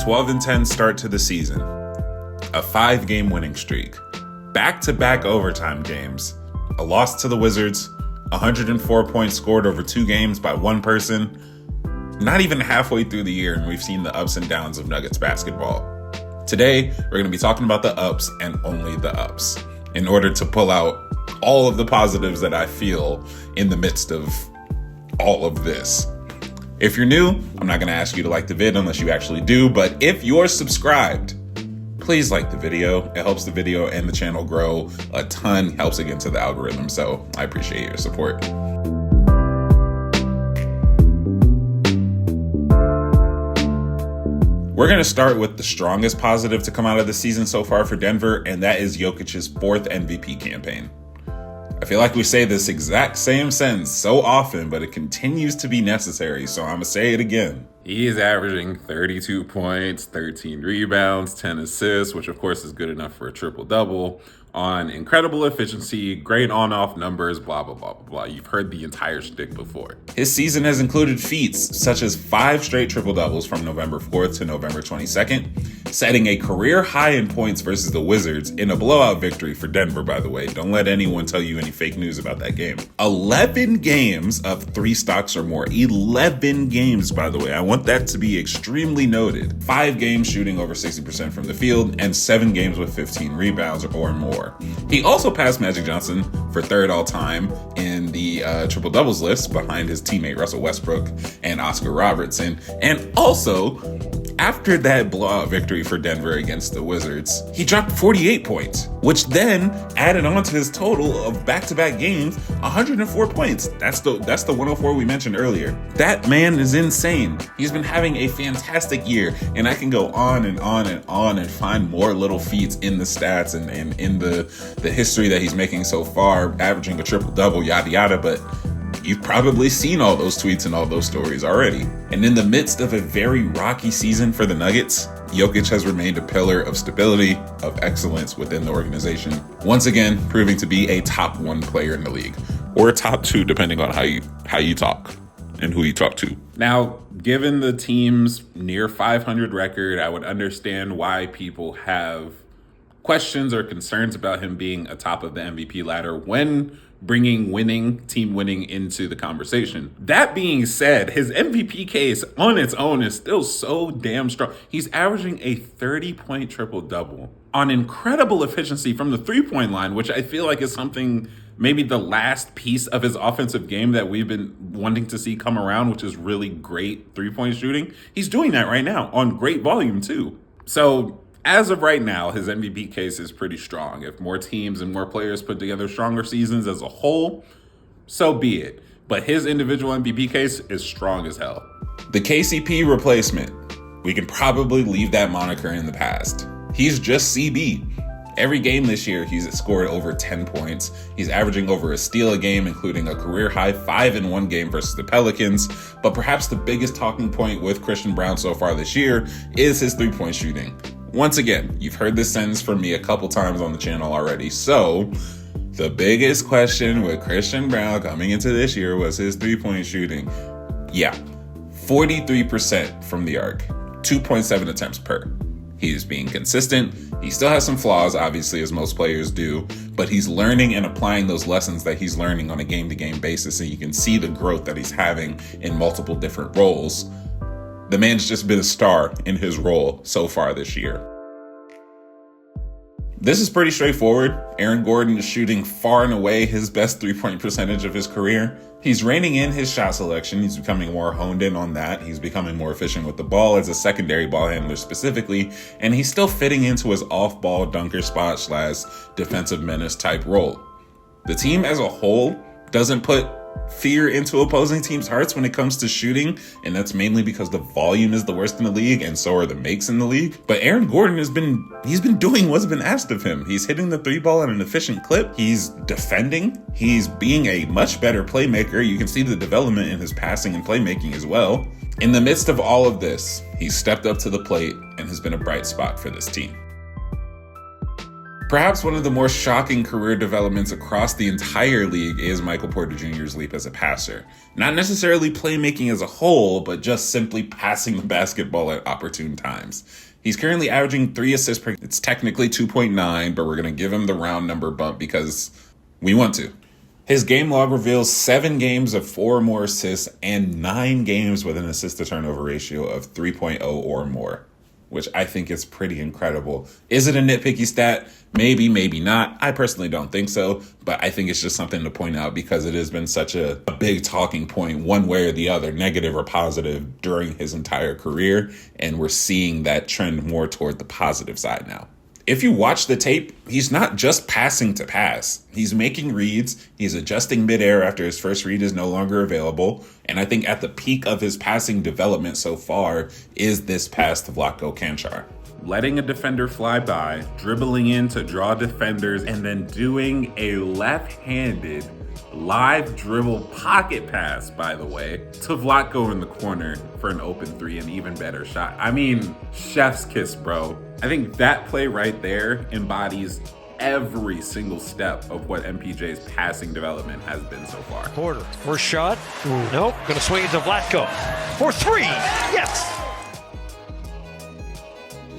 12-10 start to the season, a 5-game winning streak, back-to-back overtime games, a loss to the Wizards, 104 points scored over 2 games by one person. Not even halfway through the year, and we've seen the ups and downs of Nuggets basketball. Today, we're going to be talking about the ups and only the ups in order to pull out all of the positives that I feel in the midst of all of this. If you're new, I'm not going to ask you to like the vid unless you actually do, but if you're subscribed, please like the video. It helps the video and the channel grow a ton, helps it get into the algorithm, so I appreciate your support. We're going to start with the strongest positive to come out of the season so far for Denver, and that is Jokic's 4th MVP campaign. I feel like we say this exact same sentence so often, but it continues to be necessary, so I'm going to say it again. He is averaging 32 points, 13 rebounds, 10 assists, which of course is good enough for a triple-double, on incredible efficiency, great on-off numbers, blah, blah, blah, blah, blah. You've heard the entire shtick before. His season has included feats such as 5 straight triple-doubles from November 4th to November 22nd, setting a career high in points versus the Wizards in a blowout victory for Denver, by the way. Don't let anyone tell you any fake news about that game. 11 games of 3 stocks or more. 11 games, by the way. I want that to be extremely noted. 5 games shooting over 60% from the field, and 7 games with 15 rebounds or more. He also passed Magic Johnson for 3rd all time in the triple doubles list behind his teammate Russell Westbrook and Oscar Robertson. And also, after that blowout victory for Denver against the Wizards, he dropped 48 points, which then added on to his total of back-to-back games, 104 points. That's the 104 we mentioned earlier. That man is insane. He's been having a fantastic year, and I can go on and on and on and find more little feats in the stats and in the history that he's making so far, averaging a triple-double, yada yada, but you've probably seen all those tweets and all those stories already. And in the midst of a very rocky season for the Nuggets, Jokic has remained a pillar of stability, of excellence within the organization. Once again, proving to be a top 1 player in the league, or a top 2, depending on how you talk and who you talk to. Now, given the team's near 500 record, I would understand why people have questions or concerns about him being atop of the MVP ladder when bringing team winning into the conversation. That being said, his MVP case on its own is still so damn strong. He's averaging a 30-point triple-double on incredible efficiency from the 3-point line, which I feel like is something, maybe the last piece of his offensive game that we've been wanting to see come around, which is really great 3-point shooting. He's doing that right now on great volume too. So as of right now, his MVP case is pretty strong. If more teams and more players put together stronger seasons as a whole, so be it. But his individual MVP case is strong as hell. The KCP replacement, we can probably leave that moniker in the past. He's just CB. Every game this year, he's scored over 10 points. He's averaging over a steal a game, including a career-high 5 in one game versus the Pelicans. But perhaps the biggest talking point with Christian Braun so far this year is his 3-point shooting. Once again, you've heard this sentence from me a couple times on the channel already. So the biggest question with Christian Braun coming into this year was his 3-point shooting. Yeah, 43% from the arc, 2.7 attempts per. He's being consistent. He still has some flaws, obviously, as most players do, but he's learning and applying those lessons that he's learning on a game-to-game basis, and you can see the growth that he's having in multiple different roles. The man's just been a star in his role so far this year. This is pretty straightforward. Aaron Gordon is shooting far and away his best 3-point percentage of his career. He's reining in his shot selection. He's becoming more honed in on that. He's becoming more efficient with the ball as a secondary ball handler specifically, and he's still fitting into his off-ball dunker spot / defensive menace type role. The team as a whole doesn't put fear into opposing teams' hearts when it comes to shooting, and that's mainly because the volume is the worst in the league, and so are the makes in the league. But Aaron Gordon he's been doing what's been asked of him. He's hitting the 3 ball at an efficient clip. He's defending. He's being a much better playmaker. You can see the development in his passing and playmaking as well. In the midst of all of this, he's stepped up to the plate and has been a bright spot for this team. Perhaps one of the more shocking career developments across the entire league is Michael Porter Jr.'s leap as a passer. Not necessarily playmaking as a whole, but just simply passing the basketball at opportune times. He's currently averaging 3 assists per game. It's technically 2.9, but we're going to give him the round number bump because we want to. His game log reveals 7 games of 4 or more assists and 9 games with an assist to turnover ratio of 3.0 or more, which I think is pretty incredible. Is it a nitpicky stat? Maybe, maybe not. I personally don't think so, but I think it's just something to point out because it has been such a big talking point one way or the other, negative or positive, during his entire career, and we're seeing that trend more toward the positive side now. If you watch the tape, he's not just passing to pass. He's making reads. He's adjusting midair after his first read is no longer available. And I think at the peak of his passing development so far is this pass to Vlatko Cancar. Letting a defender fly by, dribbling in to draw defenders, and then doing a left-handed live dribble pocket pass, by the way, to Vlatko in the corner for an open 3 and even better shot. I mean, chef's kiss, bro. I think that play right there embodies every single step of what MPJ's passing development has been so far. Porter, first shot. Nope, gonna swing it to Vlatko. For 3, yes!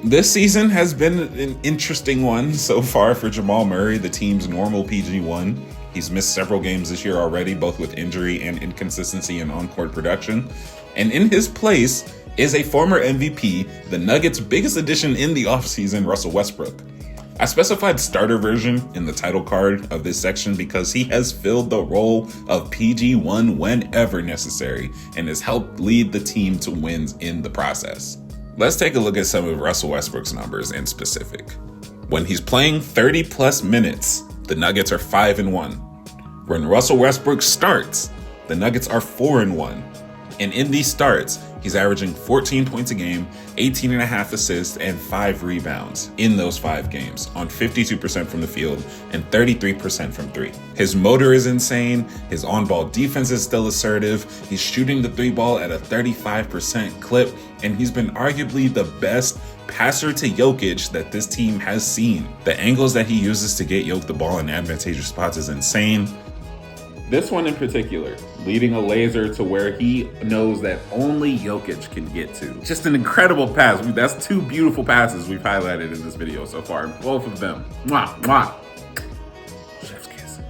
This season has been an interesting one so far for Jamal Murray, the team's normal PG1. He's missed several games this year already, both with injury and inconsistency in on-court production. And in his place is a former MVP, the Nuggets' biggest addition in the offseason, Russell Westbrook. I specified starter version in the title card of this section because he has filled the role of PG1 whenever necessary and has helped lead the team to wins in the process. Let's take a look at some of Russell Westbrook's numbers in specific. When he's playing 30 plus minutes, the Nuggets are 5-1. When Russell Westbrook starts, the Nuggets are 4-1. And in these starts, he's averaging 14 points a game, 18.5 assists, and 5 rebounds in those 5 games on 52% from the field and 33% from 3. His motor is insane. His on-ball defense is still assertive. He's shooting the 3 ball at a 35% clip, and he's been arguably the best passer to Jokic that this team has seen. The angles that he uses to get Jokic the ball in advantageous spots is insane. This one in particular, leading a laser to where he knows that only Jokic can get to. Just an incredible pass. That's 2 beautiful passes we've highlighted in this video so far. Both of them. Mwah, mwah. Chef's kiss.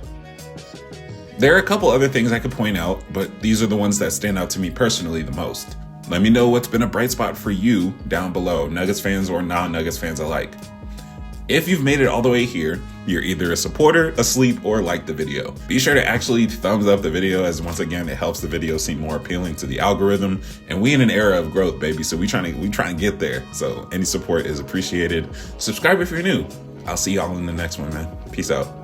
There are a couple other things I could point out, but these are the ones that stand out to me personally the most. Let me know what's been a bright spot for you down below, Nuggets fans or non-Nuggets fans alike. If you've made it all the way here, you're either a supporter, asleep, or like the video. Be sure to actually thumbs up the video, as once again, it helps the video seem more appealing to the algorithm. And we in an era of growth, baby, so we trying to get there. So any support is appreciated. Subscribe if you're new. I'll see y'all in the next one, man. Peace out.